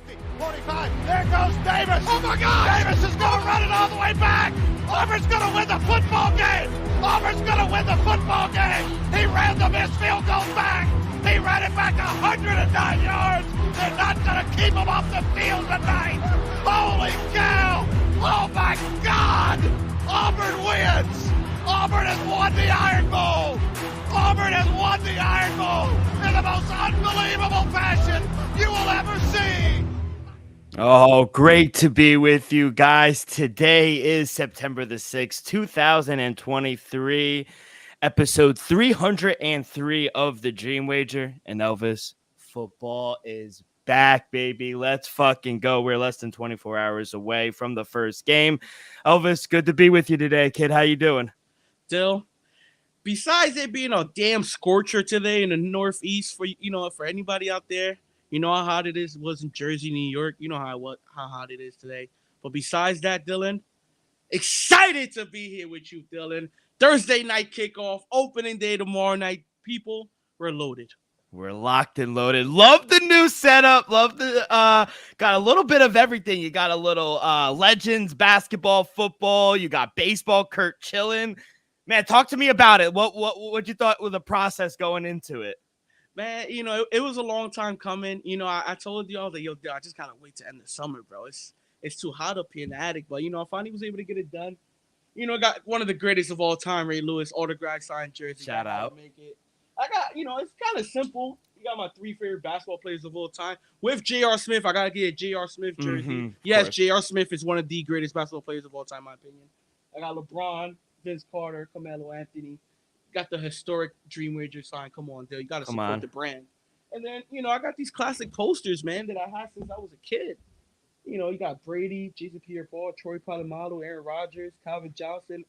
50, 45, there goes Davis. Oh my God! Davis is going to run it all the way back. Auburn's going to win the football game. Auburn's going to win the football game. He ran the missed field goal back. He ran it back 109 yards. They're not going to keep him off the field tonight. Holy cow! Oh my God! Auburn wins. Auburn has won the Iron Bowl. Auburn has won the Iron Bowl in the most unbelievable fashion you will ever see. Oh, great to be with you guys. Today is September the 6th, 2023, episode 303 of The Dream Wager. And Elvis, football is back, baby. Let's fucking go. We're less than 24 hours away from the first game. Elvis, good to be with you today, kid. How you doing? Still, besides it being a damn scorcher today in the Northeast for anybody out there, you know how hot it was in Jersey, New York. You know how hot it is today. But besides that, Dylan, excited to be here with you, Dylan. Thursday night kickoff, opening day tomorrow night. People, we're loaded. We're locked and loaded. Love the new setup. Love the got a little bit of everything. You got a little Legends, basketball, football. You got baseball, Kurt chilling. Man, talk to me about it. What you thought was the process going into it? Man, it was a long time coming. I told y'all that, I just gotta wait to end the summer, bro. It's too hot up here in the attic, but I finally was able to get it done. I got one of the greatest of all time, Ray Lewis, autographed signed jersey. Shout out. Make it. I got, it's kind of simple. You got my three favorite basketball players of all time. With J.R. Smith, I gotta get a J.R. Smith jersey. Yes, J.R. Smith is one of the greatest basketball players of all time, in my opinion. I got LeBron, Vince Carter, Carmelo Anthony. Got the historic Dream Wager sign. Come on, Dale. You got to support the brand. And then, I got these classic posters, man, that I had since I was a kid. You got Brady, Jason Pierre-Paul, Troy Polamalu, Aaron Rodgers, Calvin Johnson,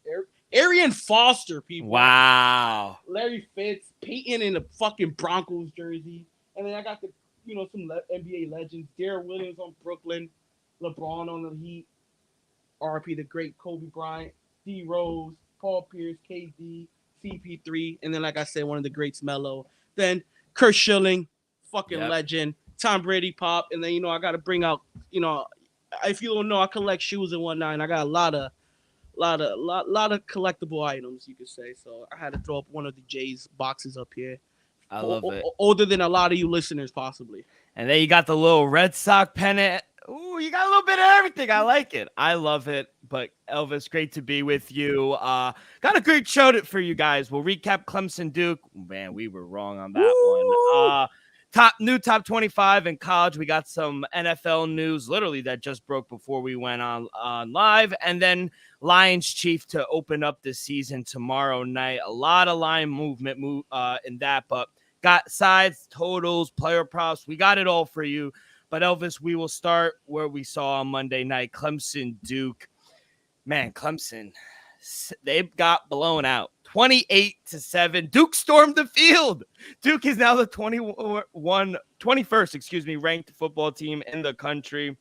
Arian Foster, people. Wow. Larry Fitz, Peyton in the fucking Broncos jersey. And then I got the, some NBA legends. Darrell Williams on Brooklyn, LeBron on the Heat, RP the great Kobe Bryant, D Rose, Paul Pierce, KD, CP3, and then, like I said, one of the greats, Melo. Then Kurt Schilling, fucking legend. Tom Brady pop, and then I got to bring out, if you don't know, I collect shoes and whatnot, and I got a lot of collectible items, you could say. So I had to throw up one of the J's boxes up here. I love it. Older than a lot of you listeners, possibly. And then you got the little Red Sox pennant. Ooh, you got a little bit of everything. I like it. I love it. But Elvis, great to be with you. Got a great show for you guys. We'll recap Clemson Duke. Man, we were wrong on that one. Top 25 in college. We got some NFL news literally that just broke before we went on live. And then Lions Chief to open up the season tomorrow night. A lot of line movement in that, but got sides, totals, player props. We got it all for you. But Elvis, we will start where we saw on Monday night. Clemson Duke. Man, Clemson, they got blown out. 28-7. Duke stormed the field. Duke is now the 21st ranked football team in the country.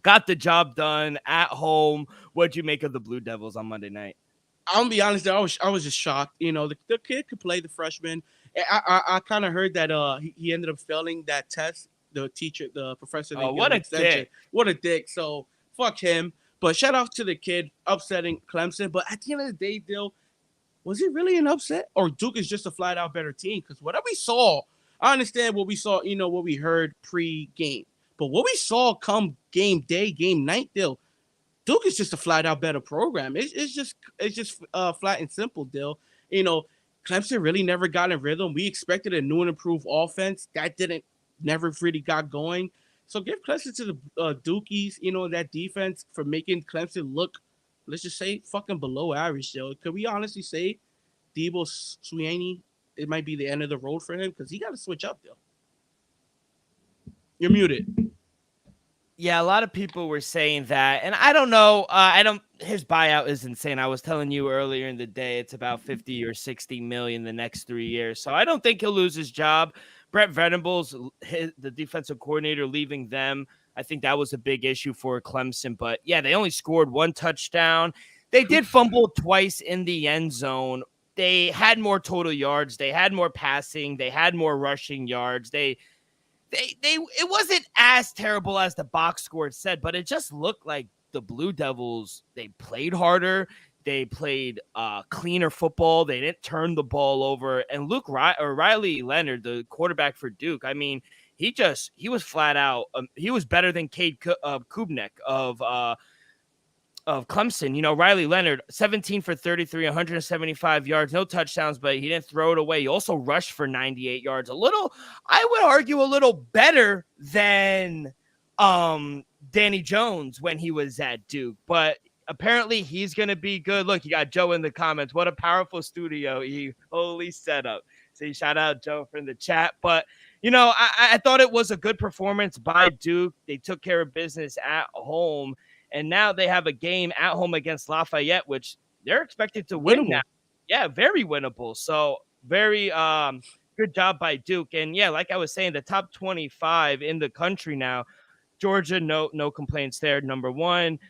Got the job done at home. What'd you make of the Blue Devils on Monday night? I'm gonna be honest, I was just shocked. The kid could play, the freshman. I kind of heard that he ended up failing that test. The teacher, the professor. What a dick. What a dick. So fuck him. But shout out to the kid upsetting Clemson. But at the end of the day, Dill, was it really an upset? Or Duke is just a flat out better team? Because whatever we saw, I understand what we saw, what we heard pre-game. But what we saw come game day, game night, Dill, Duke is just a flat out better program. It's just flat and simple, Dill. Clemson really never got in rhythm. We expected a new and improved offense. That never really got going. So give Clemson to the Dukies, that defense for making Clemson look, let's just say, fucking below average, though. Could we honestly say Debo Swinney, it might be the end of the road for him? Because he got to switch up, though. You're muted. Yeah, a lot of people were saying that, and I don't know. His buyout is insane. I was telling you earlier in the day, it's about 50 or 60 million the next 3 years. So I don't think he'll lose his job. Brett Venables, the defensive coordinator, leaving them. I think that was a big issue for Clemson. But yeah, they only scored one touchdown. They did fumble twice in the end zone. They had more total yards. They had more passing. They had more rushing yards. They it wasn't as terrible as the box score said, but it just looked like the Blue Devils, they played harder. They played cleaner football. They didn't turn the ball over. And Riley Leonard, the quarterback for Duke, I mean, he was flat out. He was better than Cade Kubnik of Clemson. You know, Riley Leonard, 17 for 33, 175 yards, no touchdowns, but he didn't throw it away. He also rushed for 98 yards. I would argue a little better than Danny Jones when he was at Duke, but apparently he's going to be good. Look, you got Joe in the comments. What a powerful studio. Holy setup. So shout out Joe from the chat. But, you know, I thought it was a good performance by Duke. They took care of business at home. And now they have a game at home against Lafayette, which they're expected to win now. Yeah, very winnable. So very good job by Duke. And, yeah, like I was saying, the top 25 in the country now. Georgia, no complaints there. Number 1.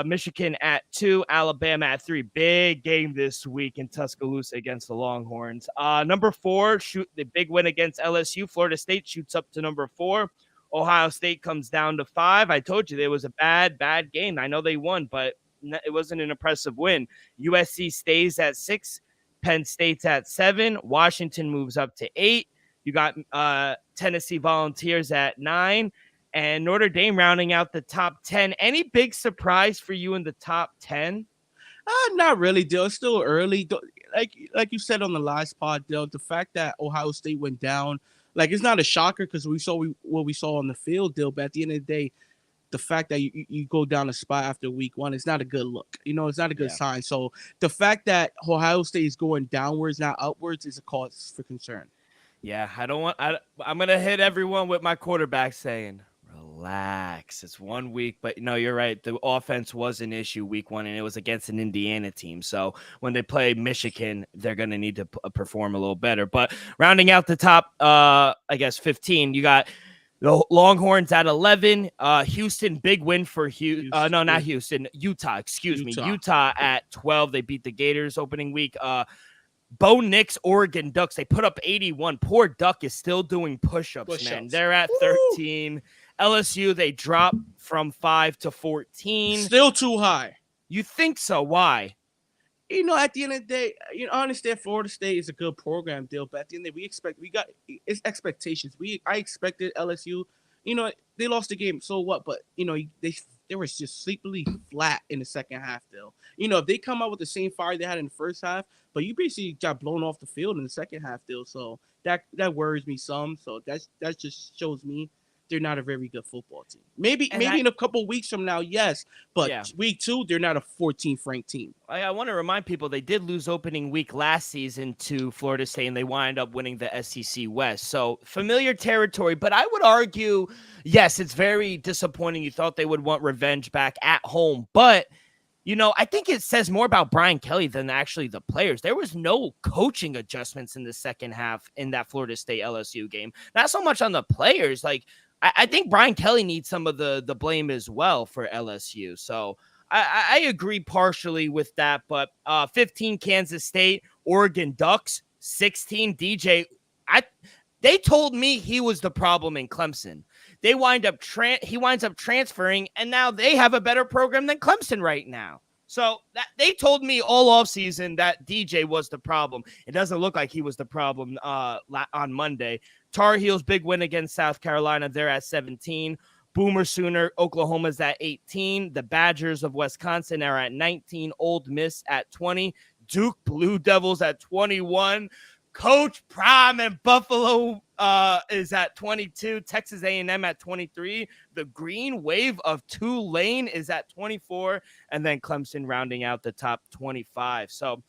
Michigan at 2, Alabama at 3. Big game this week in Tuscaloosa against the Longhorns. Number 4, the big win against LSU. Florida State shoots up to number 4. Ohio State comes down to 5. I told you there was a bad game. I know they won, but it wasn't an impressive win. USC stays at 6. Penn State's at 7. Washington moves up to 8. You got Tennessee Volunteers at 9. And Notre Dame rounding out the top 10. Any big surprise for you in the top 10? Not really, Dill. It's still early. Like you said on the last pod, Dill, the fact that Ohio State went down, like, it's not a shocker because what we saw on the field, Dill. But at the end of the day, the fact that you go down a spot after week 1, it's not a good look. You know, it's not a good sign. So the fact that Ohio State is going downwards, not upwards, is a cause for concern. Yeah, I'm going to hit everyone with my quarterback saying, relax. It's 1 week, but no, you're right. The offense was an issue week 1, and it was against an Indiana team. So when they play Michigan, they're going to need to perform a little better. But rounding out the top, 15, you got the Longhorns at 11. Houston, big win for Utah. Excuse me. Utah at 12. They beat the Gators opening week. Bo Nix, Oregon Ducks, they put up 81. Poor Duck is still doing push-ups, man. They're at 13. Woo! LSU, they drop from 5 to 14. Still too high. You think so? Why? You know, at the end of the day, I understand Florida State is a good program, Dill, but at the end of the day, it's expectations. I expected LSU. You know, they lost the game, so what? But, you know, they were just sleepily flat in the second half, Dill. You know, if they come out with the same fire they had in the first half, but you basically got blown off the field in the second half, Dill. So that worries me some. So that just shows me they're not a very good football team. Maybe in a couple weeks from now, yes. But week 2, they're not a 14th ranked team. I want to remind people they did lose opening week last season to Florida State, and they wind up winning the SEC West. So familiar territory. But I would argue, yes, it's very disappointing. You thought they would want revenge back at home. But, you know, I think it says more about Brian Kelly than actually the players. There was no coaching adjustments in the second half in that Florida State LSU game. Not so much on the players. Like, I think Brian Kelly needs some of the blame as well for LSU. So I agree partially with that. But 15, Kansas State, Oregon Ducks, 16, DJ. They told me he was the problem in Clemson. He winds up transferring, and now they have a better program than Clemson right now. So they told me all offseason that DJ was the problem. It doesn't look like he was the problem on Monday. Tar Heels, big win against South Carolina. They're at 17. Boomer Sooner, Oklahoma's at 18. The Badgers of Wisconsin are at 19. Ole Miss at 20. Duke Blue Devils at 21. Coach Prime and Buffalo is at 22. Texas A&M at 23. The Green Wave of Tulane is at 24. And then Clemson rounding out the top 25. So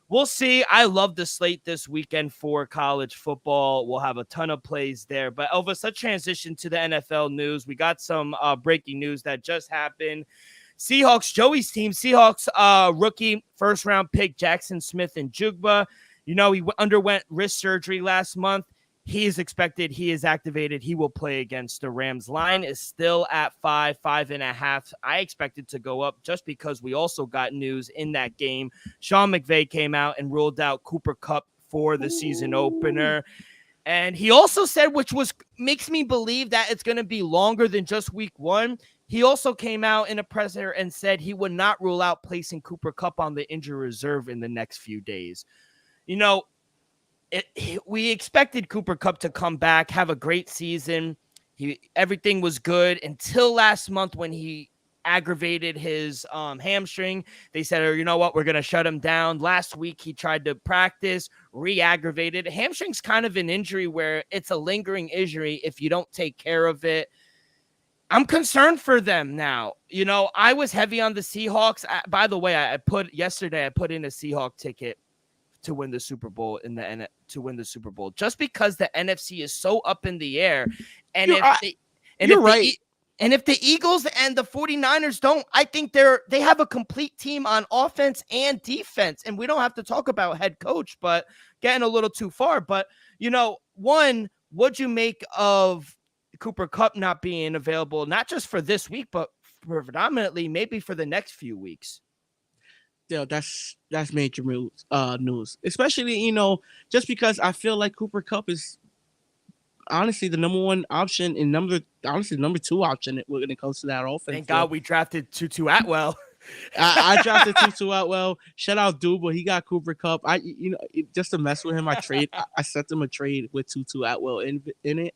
we'll see. I love the slate this weekend for college football. We'll have a ton of plays there. But Elvis, let's transition to the NFL news. We got some breaking news that just happened. Seahawks, Joey's team, Seahawks rookie first-round pick Jackson Smith-Njigba. You know, he underwent wrist surgery last month. He is expected. He is activated. He will play against the Rams. Line is still at 5.5. I expect it to go up just because we also got news in that game. Sean McVay came out and ruled out Cooper Kupp for the season opener. And he also said, which makes me believe that it's going to be longer than just week 1. He also came out in a presser and said he would not rule out placing Cooper Kupp on the injury reserve in the next few days. You know, we expected Cooper Kupp to come back, have a great season. Everything was good until last month when he aggravated his hamstring. They said, oh, you know what, we're going to shut him down. Last week, he tried to practice, re-aggravated. Hamstring's kind of an injury where it's a lingering injury if you don't take care of it. I'm concerned for them now. You know, I was heavy on the Seahawks. By the way, I put in a Seahawk ticket to win the Super Bowl just because the NFC is so up in the air. And if the Eagles and the 49ers don't, I think they have a complete team on offense and defense. And we don't have to talk about head coach, but getting a little too far. But, you know, what'd you make of Cooper Kupp not being available, not just for this week, but predominantly maybe for the next few weeks? Yeah, that's major news, especially, you know, just because I feel like Cooper Kupp is honestly the number one option and number two option when it comes to that offense. Thank God we drafted Tutu Atwell. I drafted Tutu Atwell. Shout out Duba. He got Cooper Kupp. Just to mess with him, I sent him a trade with Tutu Atwell in it.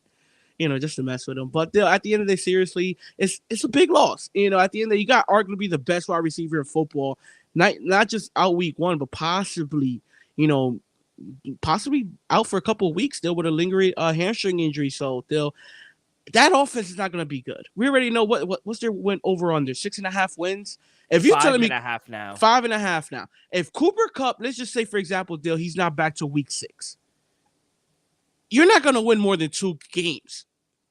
You know, just to mess with him. But at the end of the day, seriously, it's a big loss. You know, at the end of the day, you got arguably the best wide receiver in football, not just out week 1, but possibly out for a couple of weeks still with a lingering hamstring injury. So that offense is not going to be good. We already know what's their win over under 6.5 wins. If you're telling me 5.5 now, 5.5 now, if Cooper Kupp, let's just say for example, he's not back to week 6. You're not going to win more than 2 games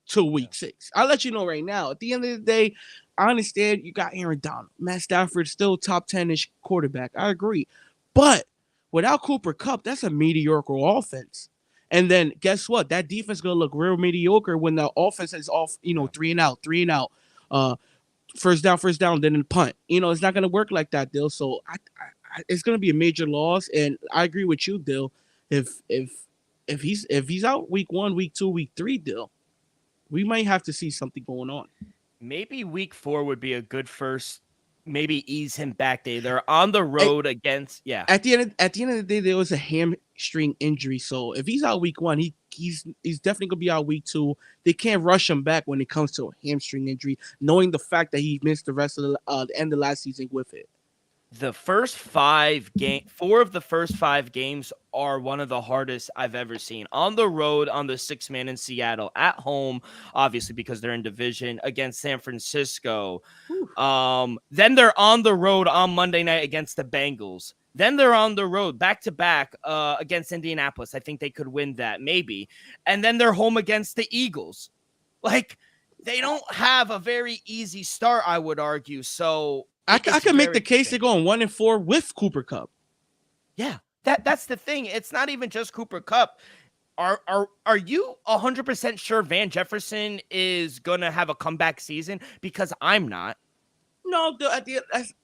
till week 6. I'll let you know right now. At the end of the day, I understand you got Aaron Donald. Matt Stafford still top 10-ish quarterback. I agree. But without Cooper Kupp, that's a mediocre offense. And then guess what? That defense is going to look real mediocre when the offense is off, 3 and out. First down, then in punt. It's not going to work like that, Dill. So it's going to be a major loss. And I agree with you, Dill. If he's out week 1, week 2, week 3, Dill, we might have to see something going on. Maybe week 4 would be a good first. Maybe ease him back. They're on the road against. Yeah. At the end of the day, there was a hamstring injury. So if he's out week 1, he's definitely gonna be out week 2. They can't rush him back when it comes to a hamstring injury, knowing the fact that he missed the rest of the end of last season with it. The first 4 of the first 5 games are one of the hardest I've ever seen. On the road, on the 6-man in Seattle, at home, obviously because they're in division, against San Francisco. Then they're on the road on Monday night against the Bengals. Then they're on the road back-to-back against Indianapolis. I think they could win that, maybe. And then they're home against the Eagles. Like, they don't have a very easy start, I would argue. So I can make the case they're going 1-4 with Cooper Kupp. Yeah, that's the thing. It's not even just Cooper Kupp. Are you 100% sure Van Jefferson is gonna have a comeback season? Because I'm not. No, Dill,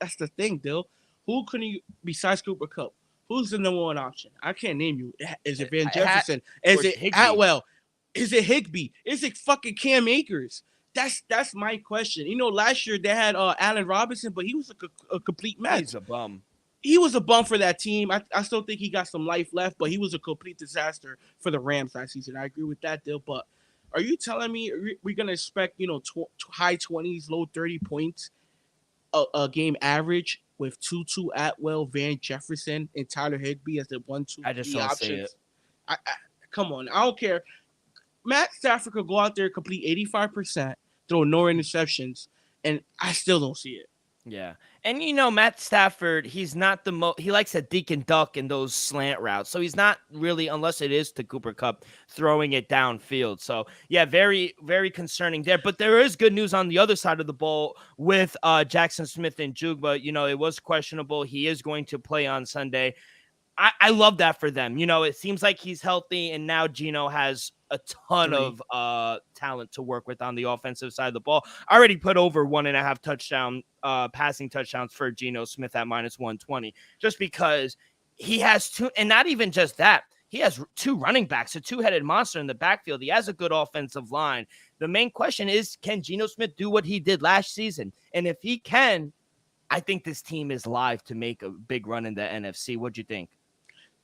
that's the thing, Dill. Who can you besides Cooper Kupp? Who's the number one option? I can't name you. Is it Van Jefferson? Is it Higbee. Atwell? Is it Higbee? Is it fucking Cam Akers? That's my question. Last year they had Allen Robinson, but he was a complete mess. He's a bum. He was a bum for that team. I still think he got some life left, but he was a complete disaster for the Rams last season. I agree with that, Dill. But are you telling me we're going to expect, high 20s, low 30 points a game average with Tutu Atwell, Van Jefferson, and Tyler Higbee as the 1, 2, 3 I just don't options? see it. Come on. I don't care. Matt Stafford could go out there, complete 85%, throw no interceptions, and I still don't see it. Yeah. And Matt Stafford, he's not he likes a deke and duck in those slant routes. So he's not really, unless it is to Cooper Kupp, throwing it downfield. So yeah, very, very concerning there. But there is good news on the other side of the ball with Jackson Smith and Jugba. It was questionable. He is going to play on Sunday. I love that for them. It seems like he's healthy, and now Geno has a ton of talent to work with on the offensive side of the ball. I already put over 1.5 passing touchdowns for Geno Smith at -120, just because he has 2, and not even just that. he has 2 running backs, a 2-headed monster in the backfield. He has a good offensive line. The main question is, can Geno Smith do what he did last season? And if he can, I think this team is live to make a big run in the NFC. What'd you think?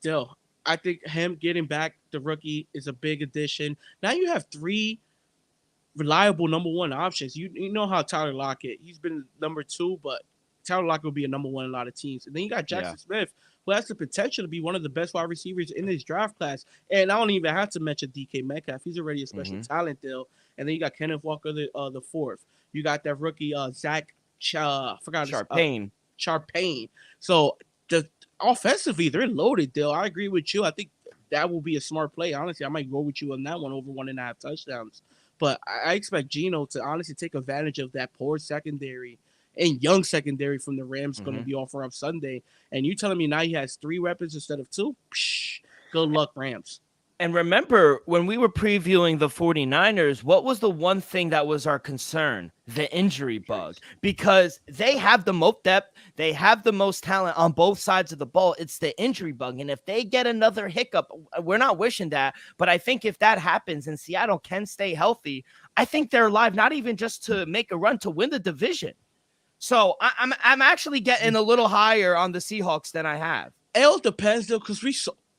Still, I think him getting back the rookie is a big addition. Now you have 3 reliable number 1 options. You know how Tyler Lockett, he's been number 2, but Tyler Lockett will be a number 1 in a lot of teams. And then you got Jackson Smith, who has the potential to be one of the best wide receivers in this draft class. And I don't even have to mention DK Metcalf. He's already a special talent deal. And then you got Kenneth Walker, the 4th. You got that rookie Zach Charpain. So offensively, they're loaded, Dill. I agree with you. I think that will be a smart play. Honestly, I might go with you on that one over 1.5 touchdowns. But I expect Geno to honestly take advantage of that poor secondary and young secondary from the Rams going to be offering up Sunday. And you telling me now he has 3 weapons instead of 2? Psh, good luck, Rams. And remember, when we were previewing the 49ers, what was the one thing that was our concern? The injury bug. Because they have the most depth, they have the most talent on both sides of the ball. It's the injury bug. And if they get another hiccup, we're not wishing that, but I think if that happens and Seattle can stay healthy, I think they're alive, not even just to make a run to win the division. So I'm actually getting a little higher on the Seahawks than I have. It all depends, though, because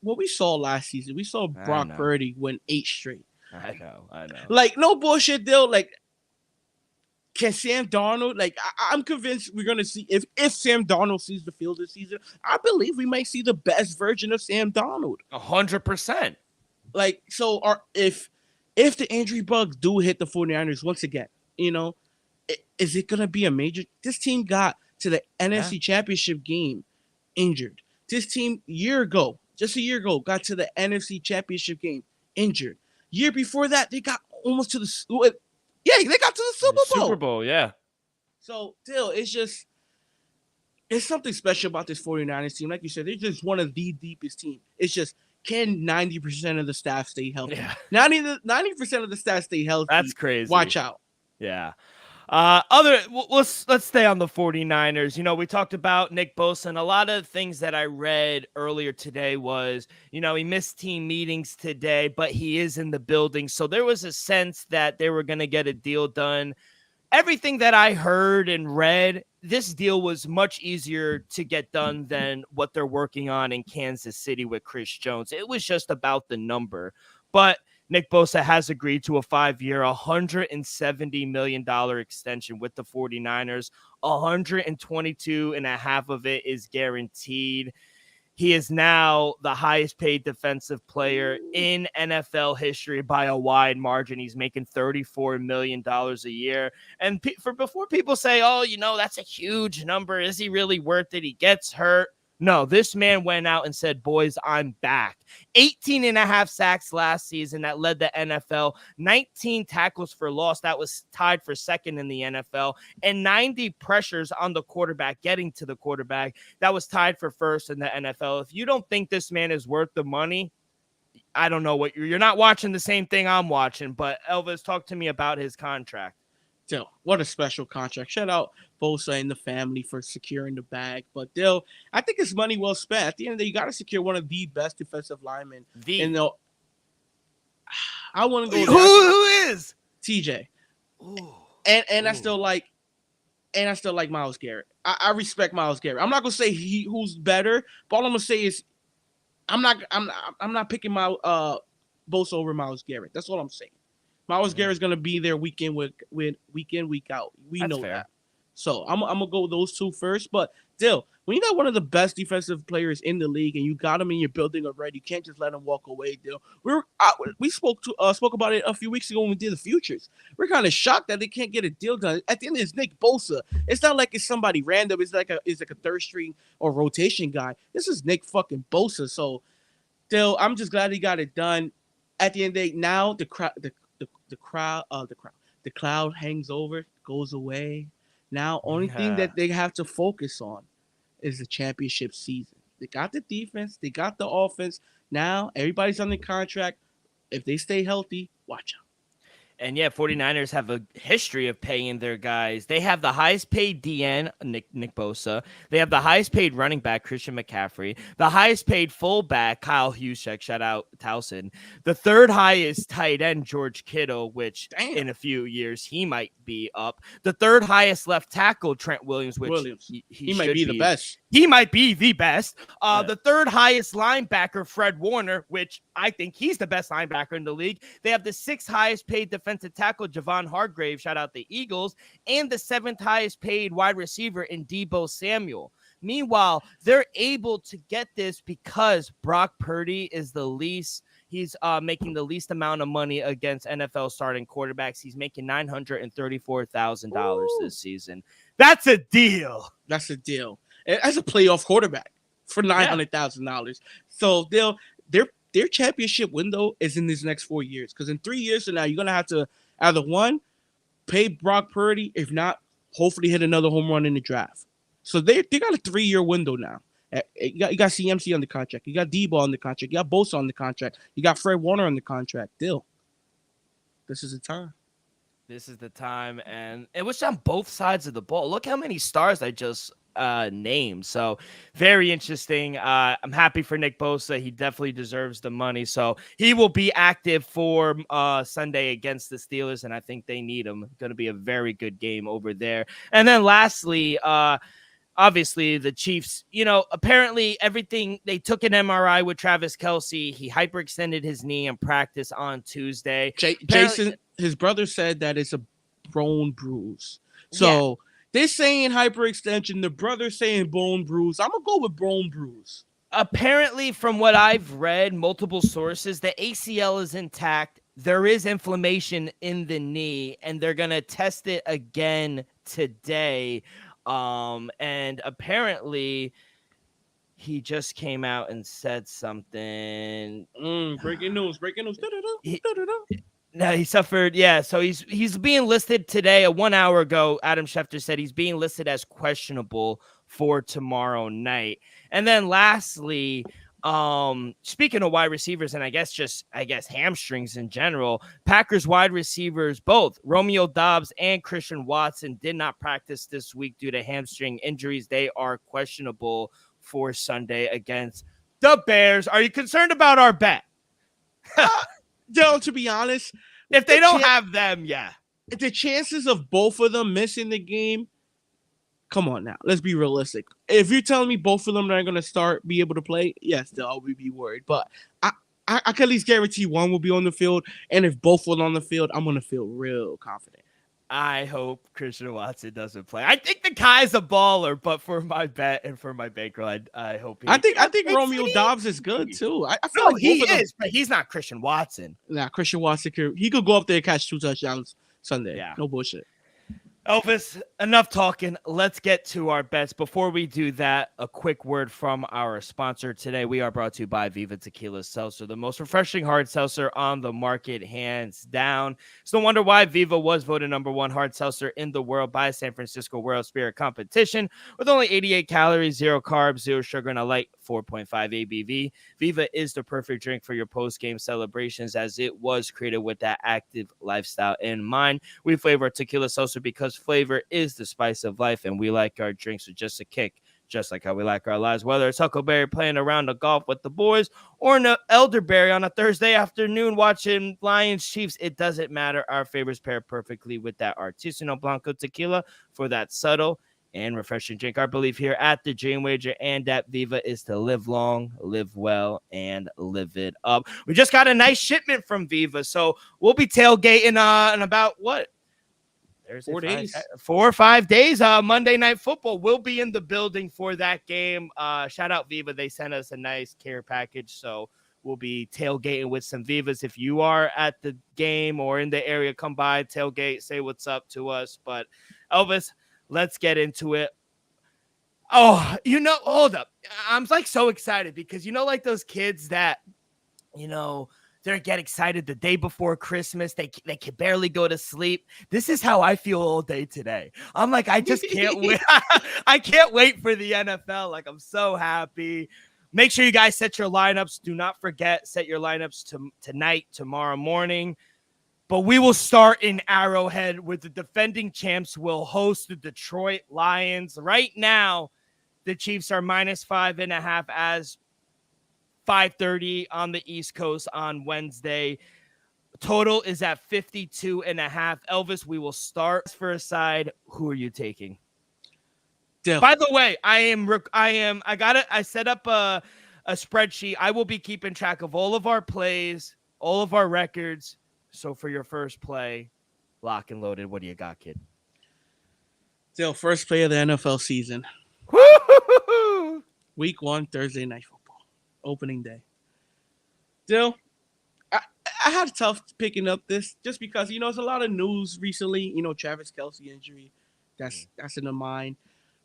what we saw last season, we saw Brock Purdy win 8 straight. I know. Like, no bullshit, Dill. Like, can Sam Darnold, like, I'm convinced we're going to see, if Sam Darnold sees the field this season, I believe we might see the best version of Sam Darnold. 100%. Like, so if the injury bugs do hit the 49ers once again, is it going to be a major? This team got to the NFC Championship game injured. This team, just a year ago, got to the NFC Championship game injured. Year before that, they got almost to the they got to the Super Bowl. Yeah. So, Dill, it's something special about this 49ers team. Like you said, they're just one of the deepest teams. It's just, can 90% of the staff stay healthy? Yeah. 90% of the staff stay healthy. That's crazy. Watch out. Yeah. Let's stay on the 49ers. We talked about Nick Bosa, and a lot of things that I read earlier today was, he missed team meetings today, but he is in the building. So there was a sense that they were going to get a deal done. Everything that I heard and read, this deal was much easier to get done than what they're working on in Kansas City with Chris Jones. It was just about the number, but Nick Bosa has agreed to a 5-year, $170 million extension with the 49ers. 122.5 of it is guaranteed. He is now the highest paid defensive player in NFL history by a wide margin. He's making $34 million a year. And before people say, that's a huge number. Is he really worth it? He gets hurt. No, this man went out and said, boys, I'm back. 18.5 sacks last season. That led the NFL. 19 tackles for loss. That was tied for second in the NFL. And 90 pressures on the quarterback, getting to the quarterback. That was tied for first in the NFL. If you don't think this man is worth the money, I don't know what you're not watching the same thing I'm watching. But Elvis, talk to me about his contract. Dill, what a special contract. Shout out Bosa and the family for securing the bag. But Dill, I think it's money well spent. At the end of the day, you got to secure one of the best defensive linemen. I want to go. Who is TJ? And I still like Myles Garrett. I respect Myles Garrett. I'm not gonna say who's better, but all I'm gonna say is I'm not picking my Bosa over Myles Garrett. That's all I'm saying. Myles Garrett's going to be there week in, week out. We know that. So I'm going to go with those two first. But, Dill, when you got one of the best defensive players in the league and you got him in your building already, you can't just let him walk away, Dill. We spoke about it a few weeks ago when we did the futures. We're kind of shocked that they can't get a deal done. At the end, it's Nick Bosa. It's not like it's somebody random. It's like a third string or rotation guy. This is Nick fucking Bosa. So, Dill, I'm just glad he got it done. At the end of the day, now the cloud hangs over, goes away. Now, only thing that they have to focus on is the championship season. They got the defense, they got the offense. Now, everybody's on the contract. If they stay healthy, watch out. And yeah, 49ers have a history of paying their guys. They have the highest paid DN, Nick Bosa. They have the highest paid running back, Christian McCaffrey. The highest paid fullback, Kyle Juszczyk, shout out Towson. The third highest tight end, George Kittle, which in a few years he might be up. The third highest left tackle, Trent Williams, which he might be the best. He might be the best. The third highest linebacker, Fred Warner, which I think he's the best linebacker in the league. They have the sixth highest paid defensive tackle, Javon Hargrave, shout out the Eagles, and the seventh highest paid wide receiver in Deebo Samuel. Meanwhile, they're able to get this because Brock Purdy is the least. He's making the least amount of money against NFL starting quarterbacks. He's making $934,000 this season. That's a deal. That's a deal. As a playoff quarterback for $900,000. So their championship window is in these next 4 years. Because in 3 years from now, you're gonna have to either one, pay Brock Purdy, if not, hopefully hit another home run in the draft. So they got a 3-year window now. You got CMC on the contract. You got Deebo on the contract. You got Bosa on the contract. You got Fred Warner on the contract. Still, this is the time. This is the time, and it was on both sides of the ball. Look how many stars I just named. So very interesting. I'm happy for Nick Bosa. He definitely deserves the money. So he will be active for Sunday against the Steelers, and I think they need him. Going to be a very good game over there. And then lastly, obviously, the Chiefs, apparently everything, they took an MRI with Travis Kelce. He hyperextended his knee in practice on Tuesday. Jason, his brother said that it's a bone bruise. So they're saying hyperextension. The brother's saying bone bruise. I'm going to go with bone bruise. Apparently, from what I've read, multiple sources, the ACL is intact. There is inflammation in the knee, and they're going to test it again today. And apparently he just came out and said something. Breaking news. No, he suffered. Yeah. So he's being listed today. 1 hour ago, Adam Schefter said he's being listed as questionable for tomorrow night. And then lastly, speaking of wide receivers, and I guess hamstrings in general, Packers wide receivers, both Romeo Doubs and Christian Watson, did not practice this week due to hamstring injuries. They are questionable for Sunday against the Bears. Are you concerned about our bet? To be honest, if they don't have them, the chances of both of them missing the game, come on now. Let's be realistic. If you're telling me both of them are going to be able to play, yes, they'll be worried. But I can at least guarantee one will be on the field. And if both are on the field, I'm going to feel real confident. I hope Christian Watson doesn't play. I think the guy's a baller, but for my bet and for my bankroll, I hope he. I think Romeo Doubs is good too. I feel like he is, but he's not Christian Watson. Nah, Christian Watson he could go up there and catch 2 touchdowns Sunday. Yeah, no bullshit. Elvis, enough talking. Let's get to our bets. Before we do that, a quick word from our sponsor today. We are brought to you by Viva Tequila Seltzer, the most refreshing hard seltzer on the market, hands down. It's no wonder why Viva was voted #1 hard seltzer in the world by San Francisco World Spirit Competition. With only 88 calories, 0 carbs, 0 sugar, and a light 4.5 ABV, Viva is the perfect drink for your post-game celebrations, as it was created with that active lifestyle in mind. We flavor tequila seltzer because flavor is the spice of life, and we like our drinks with just a kick, just like how we like our lives. Whether it's Huckleberry playing around the golf with the boys or an elderberry on a Thursday afternoon watching Lions Chiefs, it doesn't matter. Our favorites pair perfectly with that Artisanal Blanco tequila for that subtle and refreshing drink. Our belief here at the Dream Wager and at Viva is to live long, live well, and live it up. We just got a nice shipment from Viva, so we'll be tailgating in about what? Thursday, 4 days. 4 or 5 days. Monday Night Football. We'll be in the building for that game. Shout out Viva. They sent us a nice care package, so we'll be tailgating with some Vivas. If you are at the game or in the area, come by, tailgate, say what's up to us. But Elvis, let's get into it. Oh, hold up. I'm like so excited because like those kids that, they get excited the day before Christmas. They can barely go to sleep. This is how I feel all day today. I'm like, I just can't wait. I can't wait for the NFL. Like, I'm so happy. Make sure you guys set your lineups. Do not forget, set your lineups tonight, tomorrow morning. But we will start in Arrowhead, where the defending champs will host the Detroit Lions. Right now, the Chiefs are -5.5 as 5:30 on the East Coast on Wednesday. Total is at 52.5. Elvis, we will start for a side. Who are you taking? Dill. By the way, I set up a spreadsheet. I will be keeping track of all of our plays, all of our records. So for your first play, lock and loaded, what do you got, kid? Dill, first play of the NFL season. Woo-hoo-hoo-hoo! Week 1, Thursday Night Football. Opening day. Dill, I had tough picking up this just because, there's a lot of news recently. Travis Kelce injury. That's in the mind.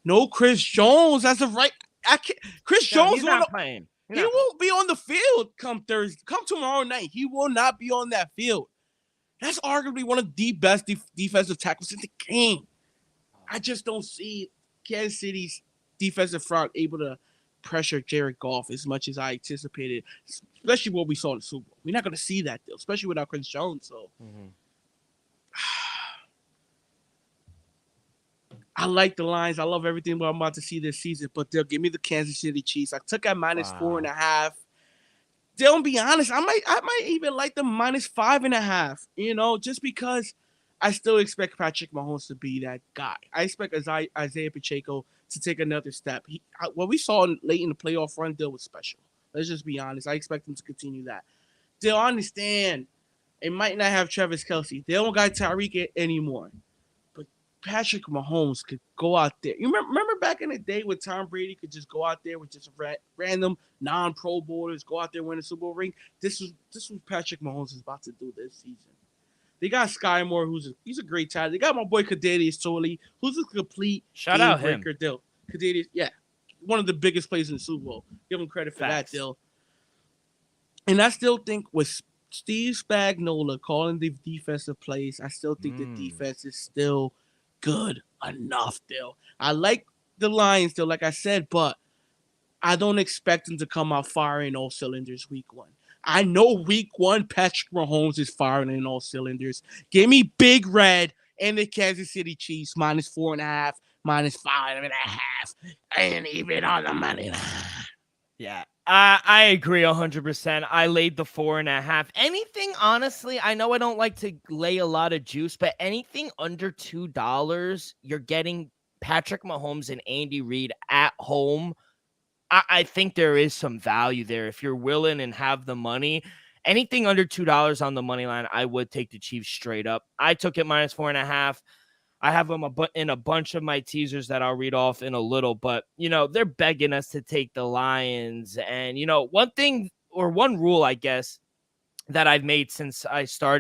No Chris Jones as of right. Chris Jones he's not playing. He won't be on the field come tomorrow night. He will not be on that field. That's arguably one of the best defensive tackles in the game. I just don't see Kansas City's defensive front able to pressure Jared Goff as much as I anticipated, especially what we saw in the Super Bowl. We're not going to see that, though, especially without Chris Jones. So, I like the Lions. I love everything what I'm about to see this season, but they'll give me the Kansas City Chiefs. I took at -4.5. They'll be honest. I might even like them -5.5. Just because I still expect Patrick Mahomes to be that guy. I expect Isaiah Pacheco to take another step. What we saw late in the playoff run, Dill was special. Let's just be honest. I expect him to continue that. They'll understand. It might not have Travis Kelce. They don't got Tyreek anymore. But Patrick Mahomes could go out there. You remember back in the day when Tom Brady could just go out there with just random non-Pro Bowlers, go out there win a Super Bowl ring? This was Patrick Mahomes is about to do this season. They got Sky Moore, he's a great talent. They got my boy Kadarius Toney, who's a complete shout out him. Dill. Kadarius, yeah, one of the biggest plays in the Super Bowl. Give him credit for that, Dill. And I still think with Steve Spagnuolo calling the defensive plays, I still think the defense is still good enough, Dill. I like the Lions, Dill, like I said, but I don't expect them to come out firing all cylinders week 1. I know week 1, Patrick Mahomes is firing in all cylinders. Give me Big Red and the Kansas City Chiefs -4.5, -5.5, and even on the money line. Yeah, I agree 100%. I laid the 4.5. Anything, honestly, I know I don't like to lay a lot of juice, but anything under $2, you're getting Patrick Mahomes and Andy Reid at home. I think there is some value there. If you're willing and have the money, anything under $2 on the money line, I would take the Chiefs straight up. I took it -4.5. I have them in a bunch of my teasers that I'll read off in a little, but, they're begging us to take the Lions. And, one rule, I guess, that I've made since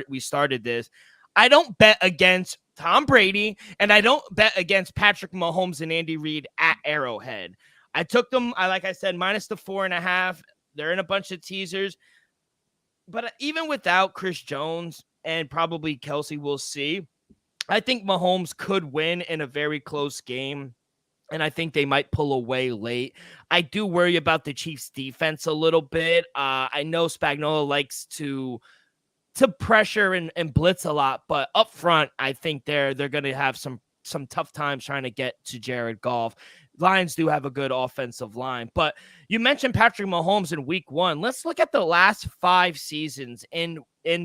we started this, I don't bet against Tom Brady, and I don't bet against Patrick Mahomes and Andy Reid at Arrowhead. I took them, like I said, -4.5. They're in a bunch of teasers. But even without Chris Jones and probably Kelce, we'll see. I think Mahomes could win in a very close game, and I think they might pull away late. I do worry about the Chiefs' defense a little bit. I know Spagnuolo likes to pressure and blitz a lot, but up front, I think they're going to have some tough times trying to get to Jared Goff. Lions do have a good offensive line, but you mentioned Patrick Mahomes in week 1. Let's look at the last 5 seasons in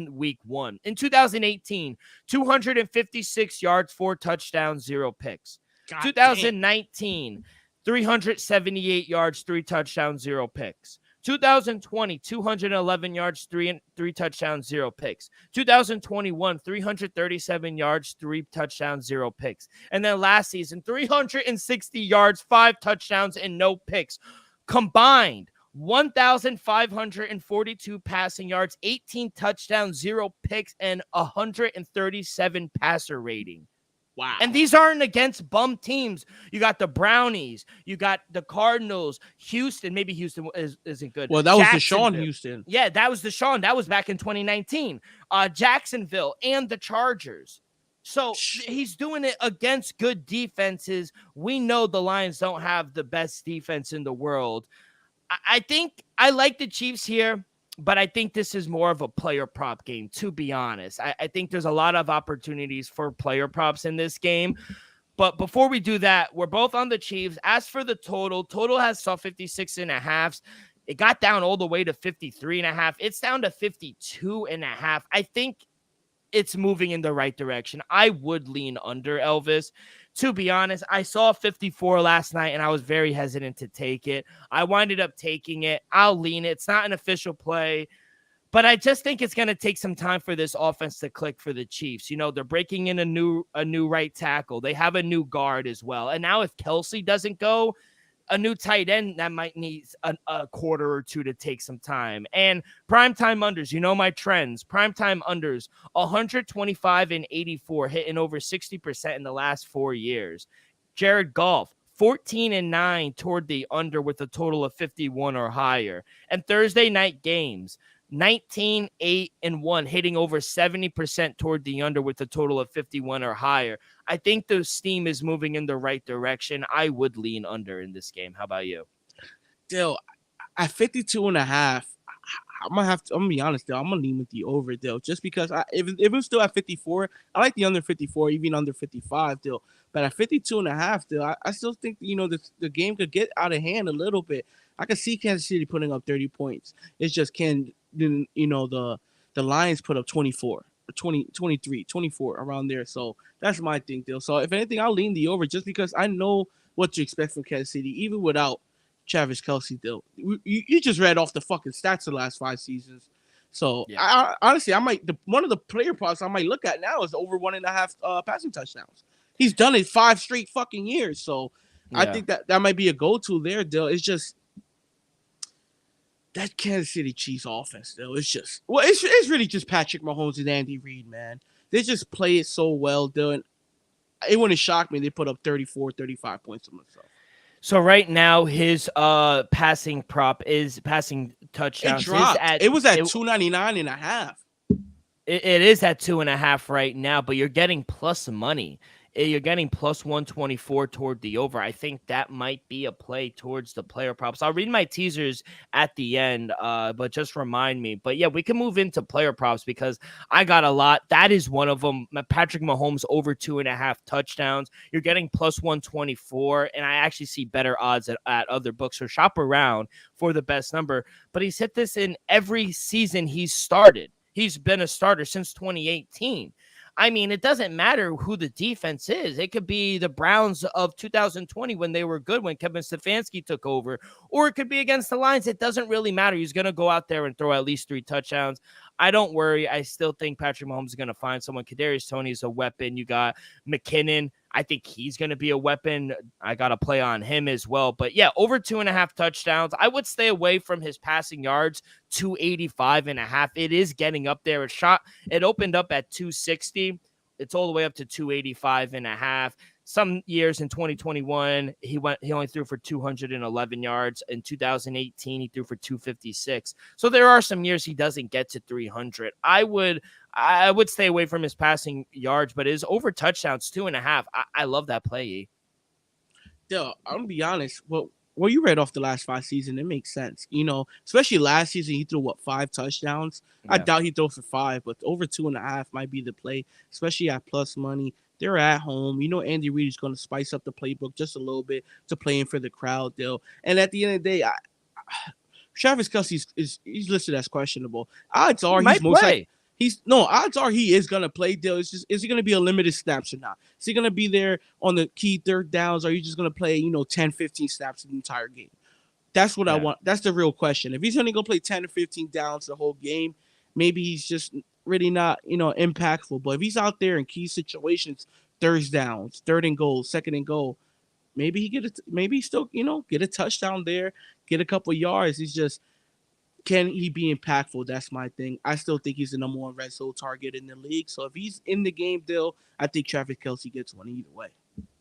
week 1. In 2018, 256 yards, 4 touchdowns, 0 picks. 2019, 378 yards, 3 touchdowns, 0 picks. 2020, 211 yards, 3 touchdowns, 0 picks. 2021, 337 yards, 3 touchdowns, 0 picks. And then last season, 360 yards, 5 touchdowns, and no picks. Combined, 1,542 passing yards, 18 touchdowns, 0 picks, and 137 passer rating. Wow. And these aren't against bum teams. You got the Brownies. You got the Cardinals. Houston. Maybe Houston isn't good. Well, that was Deshaun Houston. Yeah, that was Deshaun. That was back in 2019. Jacksonville and the Chargers. So he's doing it against good defenses. We know the Lions don't have the best defense in the world. I think I like the Chiefs here, but I think this is more of a player prop game, to be honest. I think there's a lot of opportunities for player props in this game. But before we do that, we're both on the Chiefs. As for the total has saw 56.5. It got down all the way to 53.5. It's down to 52.5. I think it's moving in the right direction. I would lean under, Elvis. To be honest, I saw 54 last night and I was very hesitant to take it. I winded up taking it. I'll lean it. It's not an official play, but I just think it's going to take some time for this offense to click for the Chiefs. You know, they're breaking in a new right tackle. They have a new guard as well. And now if Kelsey doesn't go, a new tight end that might need a quarter or two to take some time. And primetime unders, you know my trends. Primetime unders, 125 and 84, hitting over 60% in the last 4 years. Jared Goff, 14 and 9 toward the under with a total of 51 or higher. And Thursday night games, 19, 8, and 1, hitting over 70% toward the under with a total of 51 or higher. I think the steam is moving in the right direction. I would lean under in this game. How about you? Dill, at 52.5, I'm gonna be honest, Dill. I'm gonna lean with the over, Dill, just because if it's still at 54, I like the under 54, even under 55, Dill. But at 52.5, Dill, I still think the game could get out of hand a little bit. I could see Kansas City putting up 30 points. It's just the Lions put up 24, 20, 23, 24 around there. So that's my thing, Dill. So if anything, I'll lean the over just because I know what to expect from Kansas City, even without Travis Kelsey, Dill. You just read off the fucking stats of the last 5 seasons. So yeah. I honestly, one of the player props I might look at now is over 1.5 passing touchdowns. He's done it 5 straight fucking years. So yeah. I think that might be a go-to there, Dill. It's just that Kansas City Chiefs offense, though. It's really just Patrick Mahomes and Andy Reid, man. They just play it so well, Dill. And it wouldn't shock me they put up 34, 35 points on themselves. So right now, his passing prop is passing touchdowns. It was at 299.5. It is at 2.5 right now, but you're getting plus money. You're getting plus 124 toward the over. I think that might be a play towards the player props. I'll read my teasers at the end, but just remind me. But yeah, we can move into player props because I got a lot. That is one of them. Patrick Mahomes over 2.5 touchdowns. You're getting plus 124, and I actually see better odds at other books. So shop around for the best number. But he's hit this in every season he's started. He's been a starter since 2018. I mean, it doesn't matter who the defense is. It could be the Browns of 2020 when they were good, when Kevin Stefanski took over, or it could be against the Lions. It doesn't really matter. He's going to go out there and throw at least 3 touchdowns. I don't worry. I still think Patrick Mahomes is going to find someone. Kadarius Toney is a weapon. You got McKinnon. I think he's going to be a weapon. I got to play on him as well. But yeah, over 2.5 touchdowns. I would stay away from his passing yards, 285.5. It is getting up there. It opened up at 260. It's all the way up to 285.5. Some years in 2021, he only threw for 211 yards. In 2018, he threw for 256. So there are some years he doesn't get to 300. I would stay away from his passing yards, but his over touchdowns 2.5. I love that play. Yo, I'm gonna be honest. Well, you read off the last 5 seasons, it makes sense. Especially last season, he threw 5 touchdowns. Yeah. I doubt he throws for 5, but over 2.5 might be the play, especially at plus money. They're at home. Andy Reid is going to spice up the playbook just a little bit to play in for the crowd, Dill. And at the end of the day, Travis Kelsey he's listed as questionable. Odds are odds are he is gonna play, Dill. It's just, is he gonna be a limited snaps or not? Is he gonna be there on the key third downs, or are you just gonna play 10, 15 snaps in the entire game? That's what I want. That's the real question. If he's only gonna play 10 or 15 downs the whole game, maybe he's just really not impactful. But if he's out there in key situations, third downs, 3rd and goal, 2nd and goal, maybe he still get a touchdown there, get a couple yards. He's just, can he be impactful? That's my thing. I still think he's the number 1 red zone target in the league. So if he's in the game, Dill, I think Travis Kelsey gets one either way.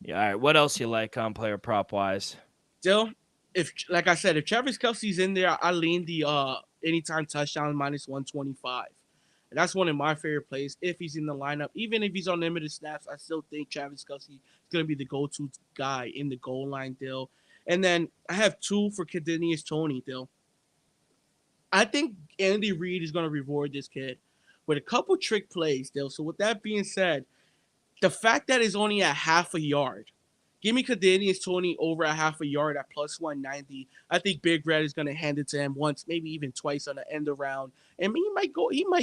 Yeah. All right. What else you like on player prop wise? Dill, like I said, if Travis Kelsey's in there, I lean the anytime touchdown minus 125. And that's one of my favorite plays if he's in the lineup. Even if he's on limited snaps, I still think Travis Kelsey is going to be the go-to guy in the goal line, Dill. And then I have 2 for Kadarius Toney, Dill. I think Andy Reid is going to reward this kid with a couple trick plays, still. So with that being said, the fact that it's only at half a yard, give me Kadarius Toney over a half a yard at plus 190. I think Big Red is going to hand it to him once, maybe even twice on the end around, and he might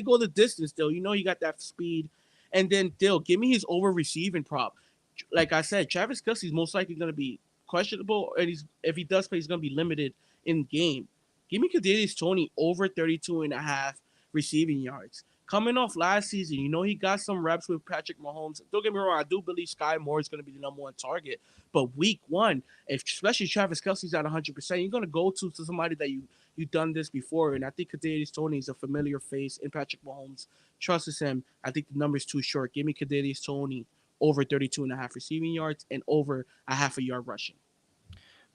go the distance. Still, you know, he got that speed. And then Dill, give me his over receiving prop. Like I said, Travis Kelce's most likely going to be questionable, and if he does play, he's going to be limited in game. Give me Kadarius Toney over 32 and a half receiving yards. Coming off last season, you know, he got some reps with Patrick Mahomes. Don't get me wrong, I do believe Sky Moore is going to be the number one target. But week one, especially Travis Kelce's at 100%, you're going to go to somebody that you've done this before. And I think Kadarius Toney is a familiar face, and Patrick Mahomes trusts him. I think the number's too short. Give me Kadarius Toney over 32 and a half receiving yards and over a half a yard rushing.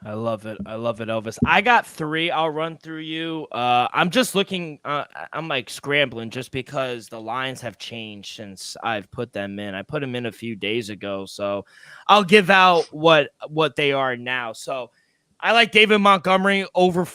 I love it. I love it, Elvis. I got 3. I'll run through you. I'm just looking. I'm like scrambling just because the lines have changed since I've put them in. I put them in a few days ago, so I'll give out what they are now. So I like David Montgomery over.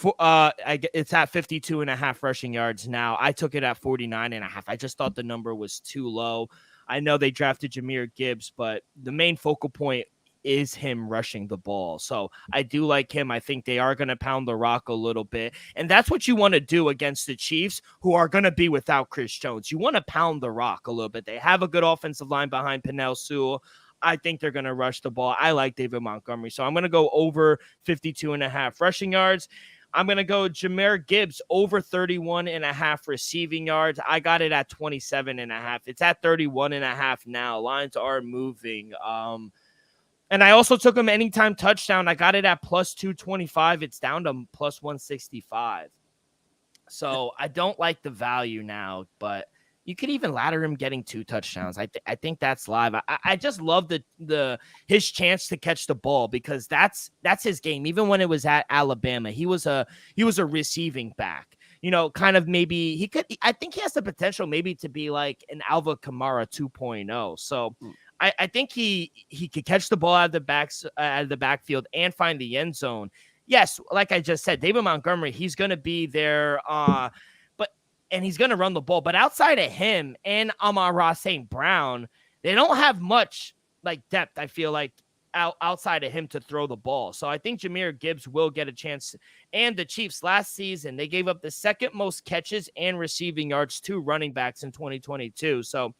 It's at 52 and a half rushing yards now. I took it at 49 and a half. I just thought the number was too low. I know they drafted Jahmyr Gibbs, but the main focal point is him rushing the ball. So I do like him. I think they are going to pound the rock a little bit. And that's what you want to do against the Chiefs, who are going to be without Chris Jones. You want to pound the rock a little bit. They have a good offensive line behind Penei Sewell. I think they're going to rush the ball. I like David Montgomery. So I'm going to go over 52 and a half rushing yards. I'm going to go Jahmyr Gibbs over 31 and a half receiving yards. I got it at 27 and a half. It's at 31 and a half now. Lines are moving. And I also took him anytime touchdown. I got it at plus 225. It's down to plus 165. So I don't like the value now, but you could even ladder him getting 2 touchdowns. I think that's live. I just love his chance to catch the ball because that's his game. Even when it was at Alabama, he was a receiving back. You know, kind of maybe I think he has the potential maybe to be like an Alvin Kamara 2.0. So I think he could catch the ball out of the backfield and find the end zone. Yes, like I just said, David Montgomery, he's going to be there, and he's going to run the ball. But outside of him and Amon-Ra St. Brown, they don't have much like depth. I feel like outside of him to throw the ball. So I think Jahmyr Gibbs will get a chance. And the Chiefs last season, they gave up the second most catches and receiving yards to running backs in 2022. So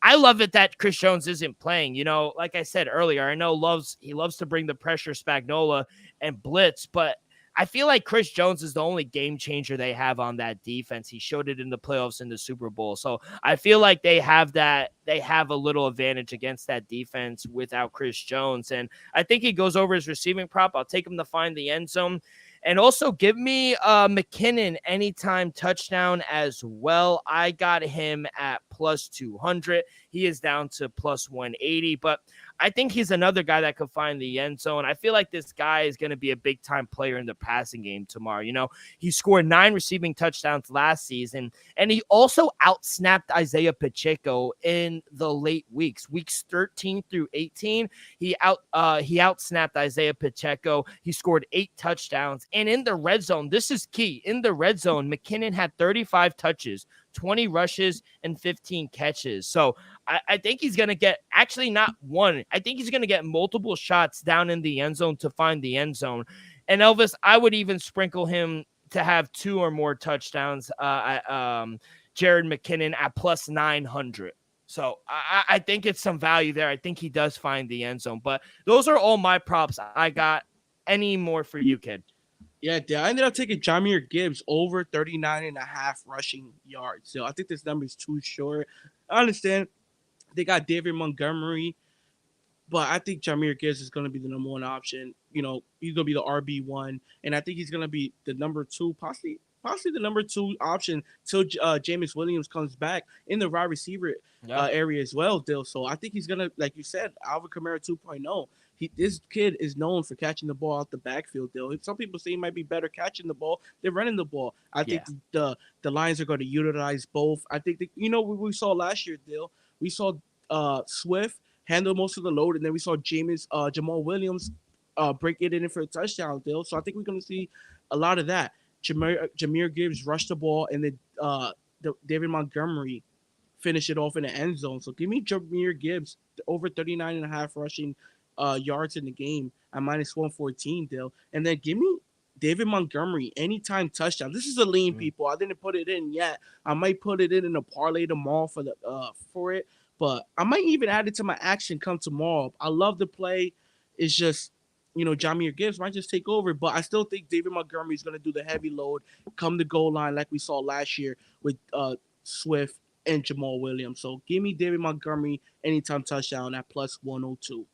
I love it that Chris Jones isn't playing. You know, like I said earlier, I know he loves to bring the pressure, Spagnuolo and blitz, but I feel like Chris Jones is the only game changer they have on that defense. He showed it in the playoffs in the Super Bowl. So I feel like they have a little advantage against that defense without Chris Jones. And I think he goes over his receiving prop. I'll take him to find the end zone. And also give me McKinnon anytime touchdown as well. I got him at plus 200. He is down to plus 180, but I think he's another guy that could find the end zone. I feel like this guy is going to be a big-time player in the passing game tomorrow. You know, he scored 9 receiving touchdowns last season, and he also outsnapped Isaiah Pacheco in the late weeks 13 through 18. He outsnapped Isaiah Pacheco. He scored 8 touchdowns, and in the red zone, this is key. In the red zone, McKinnon had 35 touches, 20 rushes, and 15 catches. So I think he's going to get actually not one. I think he's going to get multiple shots down in the end zone to find the end zone. And Elvis, I would even sprinkle him to have 2 or more touchdowns. Jared McKinnon at plus 900. So I think it's some value there. I think he does find the end zone. But those are all my props. I got any more for you, kid? Yeah, I ended up taking Jahmyr Gibbs over 39 and a half rushing yards. So I think this number is too short. I understand they got David Montgomery, but I think Jahmyr Gibbs is going to be the number 1 option. You know, he's going to be the RB1, and I think he's going to be the number 2, possibly the number 2 option till Jameis Williams comes back in the wide receiver area as well, Dill. So I think he's going to, like you said, Alvin Kamara 2.0. This kid is known for catching the ball out the backfield, Dill. Some people say he might be better catching the ball than running the ball. I think the Lions are going to utilize both. I think, what we saw last year, Dill, we saw Swift handle most of the load, and then we saw Jamal Williams break it in for a touchdown, Dill. So I think we're going to see a lot of that. Jahmyr Gibbs rushed the ball, and then David Montgomery finish it off in the end zone. So give me Jahmyr Gibbs over 39.5 rushing yards in the game at -114, Dill. And then give me David Montgomery anytime touchdown. This is a lean, people. I didn't put it in yet. I might put it in a parlay tomorrow for it, but I might even add it to my action come tomorrow. I love the play. It's just, Jahmyr Gibbs might just take over, but I still think David Montgomery is going to do the heavy load, come the goal line like we saw last year with Swift and Jamal Williams. So give me David Montgomery anytime touchdown at +102.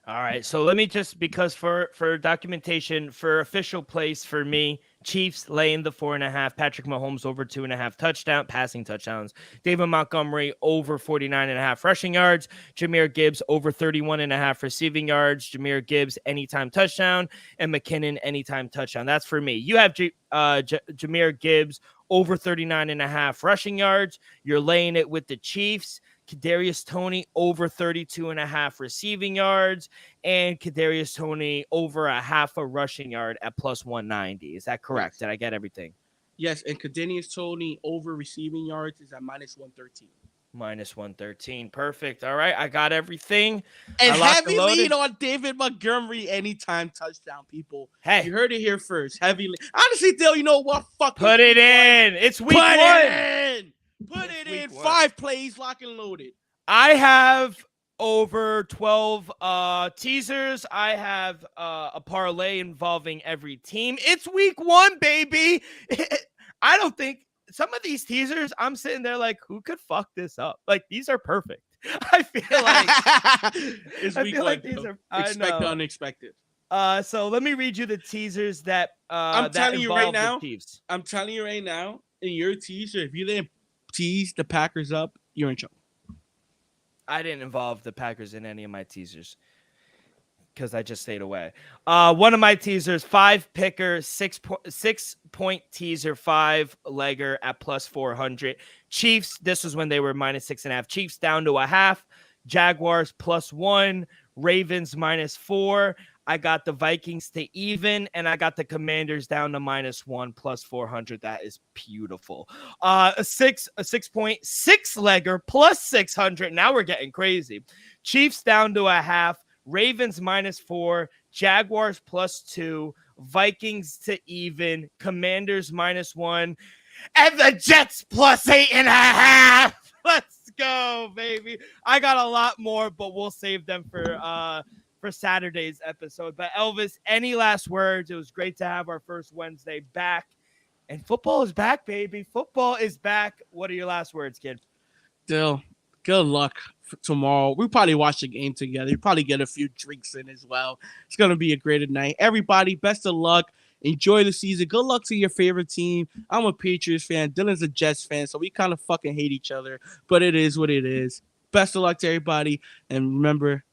All right, so let me just, because for documentation, for official place for me, Chiefs laying the 4.5, Patrick Mahomes over 2.5 passing touchdowns, David Montgomery over 49.5 rushing yards, Jahmyr Gibbs over 31.5 receiving yards, Jahmyr Gibbs anytime touchdown, and McKinnon anytime touchdown. That's for me. You have Jahmyr Gibbs over 39.5 rushing yards. You're laying it with the Chiefs. Kadarius Toney over 32.5 receiving yards, and Kadarius Toney over a half a rushing yard at +190. Is that correct? Yes. Did I get everything? Yes, and Kadarius Toney over receiving yards is at -113. -113. Perfect. All right, I got everything. And heavy lead on David Montgomery anytime touchdown, people. Hey, you heard it here first. Heavy lead. Honestly, Dale, you know what? Fuck Put it in. It's week one. Put it in. 5 plays, lock and loaded. I have over 12 teasers. I have a parlay involving every team. It's week one, baby. I don't think some of these teasers, I'm sitting there like, who could fuck this up? Like, these are perfect. I feel like it's week one. Like these are, expect the unexpected. So let me read you the teasers that I'm telling you right now. Chiefs. I'm telling you right now, in your teaser, if you didn't tease the Packers up, you're in trouble. I didn't involve the Packers in any of my teasers because I just stayed away. One of my teasers, 5-picker, 6-point teaser, 5-legger at +400. Chiefs, this was when they were -6.5. Chiefs down to a half. Jaguars +1. Ravens -4. I got the Vikings to even, and I got the Commanders down to -1 +400. That is beautiful. A 6-point 6-legger +600. Now we're getting crazy. Chiefs down to a half. Ravens -4. Jaguars +2. Vikings to even. Commanders -1. And the Jets +8.5. Let's go, baby. I got a lot more, but we'll save them for Saturday's episode. But Elvis, any last words? It was great to have our first Wednesday back. And football is back, baby. Football is back. What are your last words, kid? Dill, good luck for tomorrow. We'll probably watch the game together. You'll probably get a few drinks in as well. It's going to be a great night. Everybody, best of luck. Enjoy the season. Good luck to your favorite team. I'm a Patriots fan. Dylan's a Jets fan, so we kind of fucking hate each other. But it is what it is. Best of luck to everybody. And remember,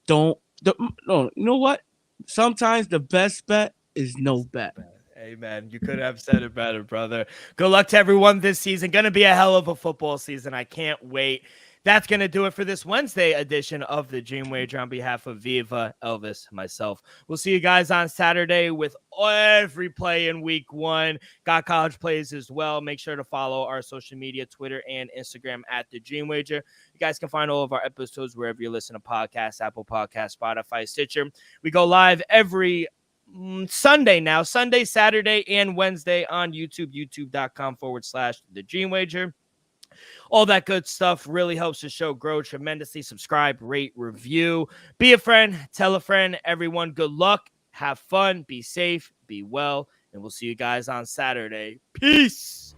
no, you know what? Sometimes the best bet is no bet. Amen. You could have said it better, brother. Good luck to everyone this season. Going to be a hell of a football season. I can't wait. That's going to do it for this Wednesday edition of the Dream Wager. On behalf of Viva, Elvis, myself, we'll see you guys on Saturday with every play in week one. Got college plays as well. Make sure to follow our social media, Twitter and Instagram at the Dream Wager. You guys can find all of our episodes wherever you listen to podcasts, Apple Podcasts, Spotify, Stitcher. We go live every Sunday now, Sunday, Saturday, and Wednesday on YouTube, youtube.com/the Dream Wager. All that good stuff really helps the show grow tremendously. Subscribe, rate, review. Be a friend. Tell a friend. Everyone, good luck. Have fun. Be safe. Be well. And we'll see you guys on Saturday. Peace.